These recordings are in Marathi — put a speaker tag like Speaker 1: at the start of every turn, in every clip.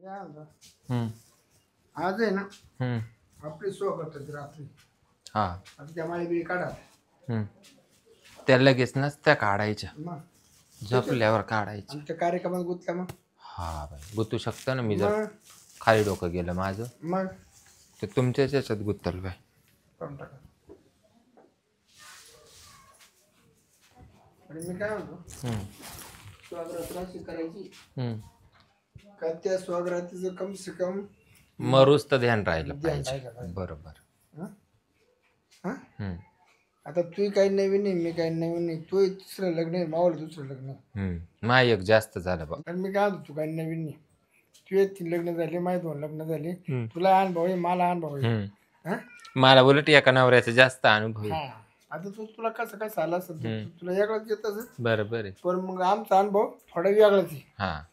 Speaker 1: हम्म
Speaker 2: आज आहे ना
Speaker 1: हम्म
Speaker 2: आपली स्वागत होती रात्री.
Speaker 1: हा
Speaker 2: आता त्या माळी बिळी काढा.
Speaker 1: त्या लगेच नसत्या काढायच्या,
Speaker 2: मग
Speaker 1: झोपल्यावर काढायच्या.
Speaker 2: आमच्या कार्यक्रमात गुंतल्या मग.
Speaker 1: हा बाई गुतू शकतं ना, मी जर
Speaker 2: मग
Speaker 1: खाली डोकं गेलं माझं
Speaker 2: मग
Speaker 1: ते तुमच्याच याच्यात गुत्तल बाई.
Speaker 2: करून टाका. आणि मी काय म्हणतो, स्वागत राशी करायची का त्या स्वागताचं कम से कम
Speaker 1: मरूच तर ध्यान राहिलं
Speaker 2: ध्यान
Speaker 1: पाहिजे.
Speaker 2: राहिलं पाहिजे.
Speaker 1: बरोबर.
Speaker 2: हा? हा?
Speaker 1: हम्म
Speaker 2: आता तू काही नवीन नाही, मी काही नवीन नाही. तू दुसरं लग्न आहे, मावलं दुसरं लग्न आहे.
Speaker 1: माय एक जास्त झालं बा.
Speaker 2: आणि मी काय म्हणतो, तू काही नवीन नाही. तुझे 3 लग्न झाले, माझे 2 लग्न झाले. तुला अनुभव आहे, मला अनुभव आहे. हा?
Speaker 1: मला उलट एका नवऱ्याचा जास्त अनुभव
Speaker 2: हा.
Speaker 1: आहे.
Speaker 2: आता तुला कसं काय आला असेल, तुला वेगळाच येत असेल.
Speaker 1: बरोबर आहे.
Speaker 2: पण मग आमचा अनुभव थोडा वेगळाच आहे.
Speaker 1: हा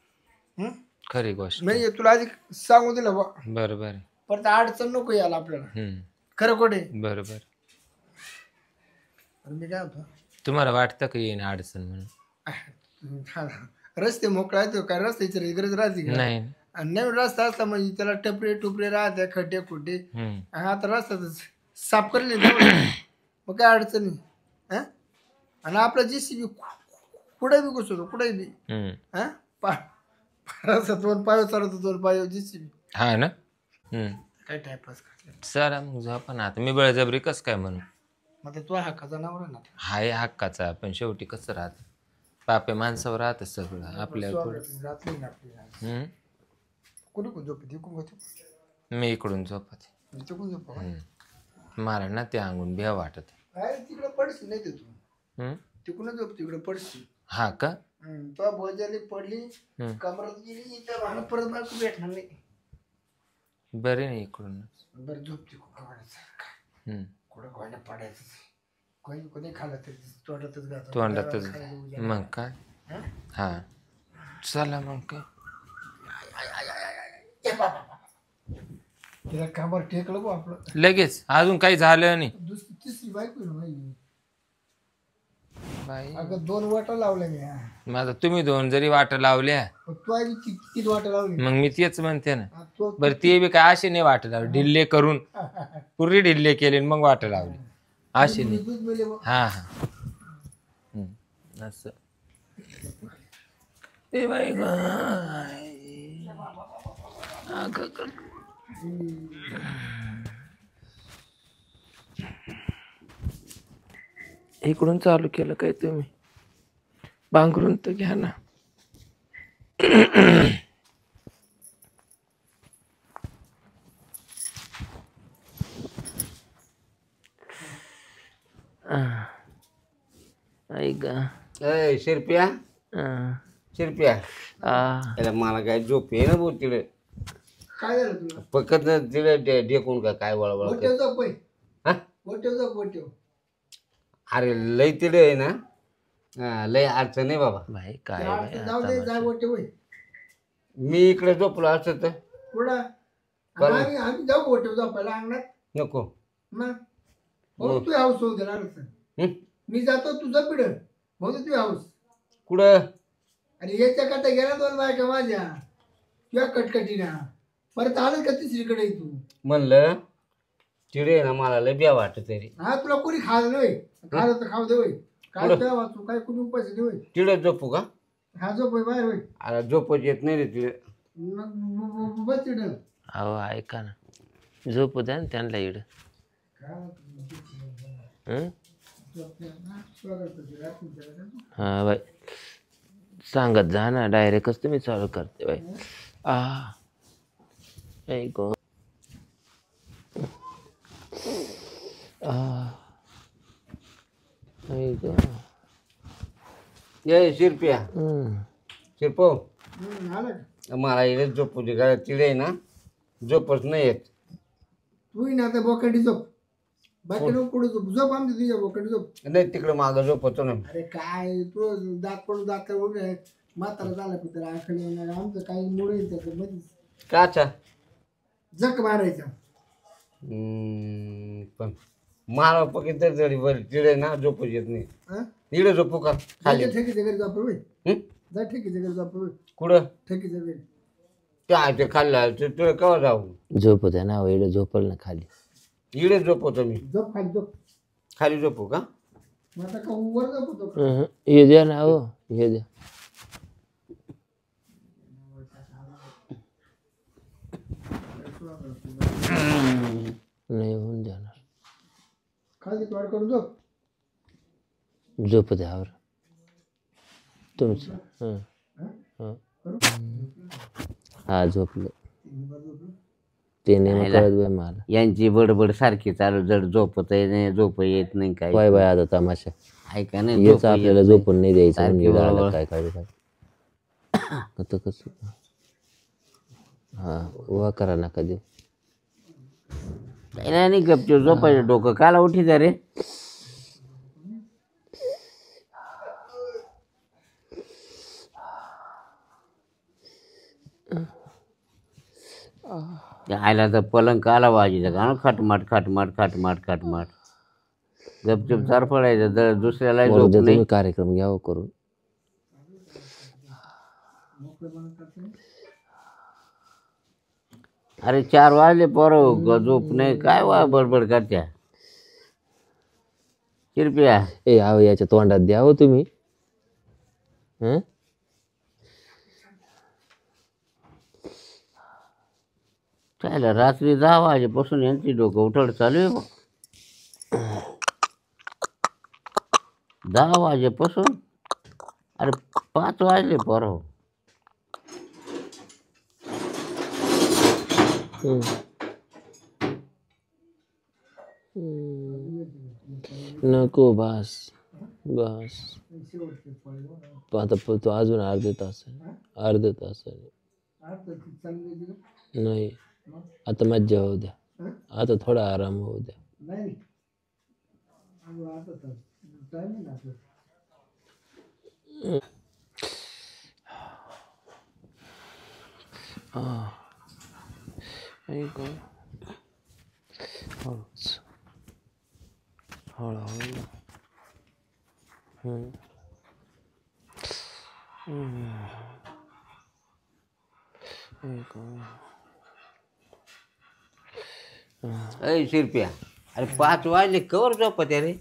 Speaker 1: खरी गोष्ट.
Speaker 2: नाही तुला आधी सांगू दिलं बा.
Speaker 1: बरोबर आहे.
Speaker 2: परत अडचण नको यायला आपल्याला. खरं कोठे.
Speaker 1: बरोबर.
Speaker 2: मी काय होतो,
Speaker 1: तुम्हाला वाटतं का येईन अडचण म्हणून?
Speaker 2: रस्ते मोकळा येतो काय, रस्त्याची गरज राहते का?
Speaker 1: नाही.
Speaker 2: आणि नवीन रस्ता असला म्हणजे त्याला टपरे टुपरे राहते, खड्डे खुड्डे. आता रस्त्याच साफ करले मग काय अडचण नाही. हा? आणि आपला JCB कुठे बी घुसतो, कुठे बी. हा 2 पाय चालवतो, 2 पाय JCB.
Speaker 1: हा ना.
Speaker 2: काय टाइमपास करते.
Speaker 1: चला मग झोपा ना आता. मी बळजबरी कस काय म्हणू?
Speaker 2: मग तो हक्काचा नवरा ना.
Speaker 1: हाय हक्काचा, पण शेवटी कसं राहत, पापे माणसावर राहत सगळं आपल्या.
Speaker 2: रात्री ना आपली कुठे कोण झोपते,
Speaker 1: मी इकडून झोपत.
Speaker 2: तिकडून झोप.
Speaker 1: मला ना ते अंगून भ्या वाटत.
Speaker 2: तिकडे पडशी नाही ते तू तिकडून झोप, तिकडे पडशी.
Speaker 1: हा का?
Speaker 2: तो बोजाली पडली, कमरात गेली, त्या परत बायको भेटणार नाही.
Speaker 1: बरे नाही इकडूनच.
Speaker 2: बरं झोप तिकडं. कुठं घोड्या पडायचं, कोणी खाल्लं तरी तोंडातच घालतो.
Speaker 1: तोंडातच. मग काय. हा चला मग काय.
Speaker 2: तिला कामावर टेकलं बा आपलं
Speaker 1: लगेच. अजून काही झालं नाही.
Speaker 2: दुसरी तिसरी बायको ना
Speaker 1: बाई.
Speaker 2: अगं 2 वाटा लावल्या मी.
Speaker 1: माझा तुम्ही 2 जरी वाट लावल्या,
Speaker 2: तू आधी किती वाटा लावली.
Speaker 1: मग मी तेच म्हणते ना. बरं ते बी काय असे नाही वाट लावले, ढिल्ले करून पुरी ढिल्ले केले मग वाट लावली असे नाही. हा हा असं. ए बाई इकडून चालू केलं काय तुम्ही? बांगरून तर घ्या ना.
Speaker 3: शिरप्या शिरप्या मला काय झोप आहे ना भाऊ तिकडे.
Speaker 2: काय झालं तुला?
Speaker 3: फक्त तिकडे ढेकून का काय वळवळ. अरे लय तिकडे आहे ना, लय अडचण आहे बाबा.
Speaker 1: भाई काय
Speaker 3: मी इकडे झोपलो असत तर
Speaker 2: आम्ही जाऊ गोटे झोपायला अंगणात.
Speaker 3: नको.
Speaker 2: मग तू हाऊस होऊ देणार. मी जातो तुझं पिढ मग तू हाऊस
Speaker 3: कुठं.
Speaker 2: आणि याच्या करता गेला 2 बायका माझ्या किंवा कटकटीना. परत आलं का तिसरीकडे तू
Speaker 3: म्हणलं तिडे ना मला लय ब्या वाटत तरी.
Speaker 2: हा तुला कोणी खाल नाही, खाल तर खाऊ दे होय. काय त्या वाचू काय कुणी उपाशी दे होय.
Speaker 3: तिडे झोपू का?
Speaker 2: हा झोप बाहेर होय.
Speaker 3: अरे झोपच येत नाही रे तिडे.
Speaker 2: बस तिड.
Speaker 1: अहो ऐका ना, झोपू द्या ना त्यांना इड. हा बाई सांगत जा ना, डायरेक्टच तुम्ही चालू करते बाई. ऐको ऐको
Speaker 3: ये शिरप्या शिरपो
Speaker 2: आलं का?
Speaker 3: मला इकडे झोपू दे का. तिडे ना झोपच नाही येत.
Speaker 2: तू ना आता बोकडी झोप. बाकी नको पुढे झोप. झोप आमची तुझ्या बोकडी झोप.
Speaker 3: नाही तिकडे मागं झोपतो ना.
Speaker 2: अरे काय तू दात पडून दात वगैरे म्हातारा झाला पितर आखणी येणार. आमचं काही मुळे येतं मध्येच
Speaker 3: काचा
Speaker 2: जक मारायचा.
Speaker 3: पण मला पकी तर जरी बरं तिडे ना झोपच येत नाही. इकडे झोपू का खाली?
Speaker 2: ठेकीच्या घरी झोप होय. जा ठेकीच्या घरी झोप होय.
Speaker 3: कुठं?
Speaker 2: ठेकीच्या घरी.
Speaker 3: ते खाल्लं ते तुला केव्हा जाऊ
Speaker 1: झोप द्या ना एवढं झोपल ना खाली.
Speaker 3: इकडे झोपवतो मी
Speaker 2: झोप खाली झोप.
Speaker 3: खाली झोपू का
Speaker 2: मग आता का वर झोपतो का?
Speaker 1: हे द्या ना हो हे द्या. नाही होऊन जाणार.
Speaker 2: खाली वाढ करून झोप.
Speaker 1: झोप द्यावर तुमचं. हा झोपलं ते नाही कळत बाई मला.
Speaker 3: यांची बडबड सारखी चालू जड झोपत नाही झोप येत नाही काय
Speaker 1: बाय बाय आता तमाशा
Speaker 3: ऐका नाही
Speaker 1: याच आपल्याला झोपून नाही द्यायचं
Speaker 3: सारखी
Speaker 1: म्हणजे झालं
Speaker 3: बरोबर.
Speaker 1: काय काय काय आता कसं. हा वा करा नका देऊ.
Speaker 3: नाही गपचूप झोपायचं डोकं काला उठी जा रे. आयला तर पलंग काला वाजायचं का खटमाट खटमाट खटमाट खटमाट गपचूप चार पडायचं जर दुसऱ्याला
Speaker 1: वरू
Speaker 3: झोप
Speaker 1: द्या
Speaker 3: नाही
Speaker 1: तुम्ही कार्यक्रम घ्यावं करून.
Speaker 3: अरे 4 वाजले पोरं झोप नाही काय वा बडबड करत्या कृपया
Speaker 1: ए आहो याच्या तोंडात द्या हो तुम्ही. हं
Speaker 3: चालेल रात्री 10 वाजेपासून यांची डोकं उठड चालू आहे बा. 10 वाजेपासून अरे 5 वाजले पोरं
Speaker 1: नको बस बस. आता तो अजून अर्धे तास नाही. आता मज्जा होऊ द्या. आता थोडा आराम होऊ द्या.
Speaker 2: नाही आता तर टाइम आहे ना आपलं.
Speaker 1: हळूहळू
Speaker 3: अरे शिरप्या अरे 5 वाजले कवर झोपत रे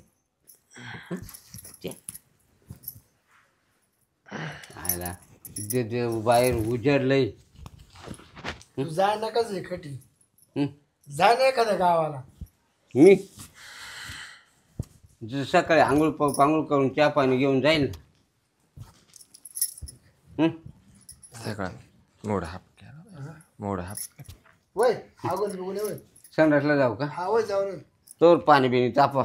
Speaker 3: आयला ते बाहेर उजडलंय.
Speaker 2: तू जाय नकाच आहे खटी. जाय ना एखाद्या गावाला.
Speaker 3: मी सकाळी आंघोळ पांघोळ करून चहा पाणी घेऊन जाईल ना.
Speaker 1: सगळा मोड हाप केला मोड हाप.
Speaker 2: वय आगोल बघून वय
Speaker 3: संडासला जाऊ का
Speaker 2: हा वय जाऊ रे.
Speaker 3: तोर पाणी बिणी तापा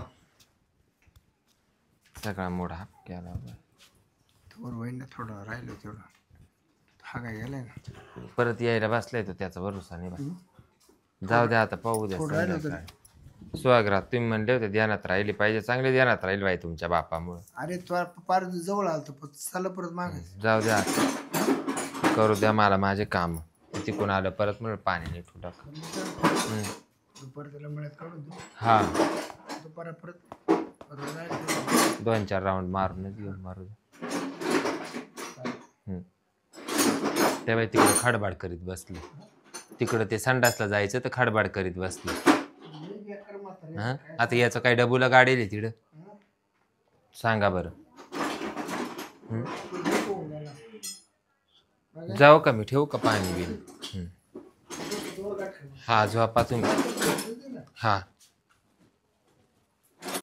Speaker 1: सगळा मोड हाप केला.
Speaker 2: थोर वय ना थोडं राहिलं तेवढं. हा काय गेलाय ना
Speaker 1: परत यायला बसलाय तो त्याचा भरोसा नाही बा. जाऊ द्या आता पाहू द्या
Speaker 2: थोडं राहिलं
Speaker 1: संध्याकाळी. सुहागरात तुम्ही म्हणले होते ध्यानात राहिली पाहिजे चांगले ध्यानात राहील बाई तुमच्या बापामुळे.
Speaker 2: अरे तो पार जवळ आलतो चला परत मागे.
Speaker 1: जाऊ द्या करू द्या मला माझे काम. तिकून आलं परत म्हणून पाणी नाही टाक.
Speaker 2: दुपार त्याला मिळत काढून देऊ.
Speaker 1: हा
Speaker 2: दुपार परत
Speaker 1: 2-4 राऊंड मारूनच घेऊन मारू द्या. त्यावेळी तिकडे खडबाड करीत बसले. तिकडं ते संडासला जायचं तर खडबाड करीत बसले. हा आता याचं काय डबूला गाडी तिकडं सांगा बरं. जाऊ का मी ठेवू का पाणी बिल. हा झोपा तुम्ही. हा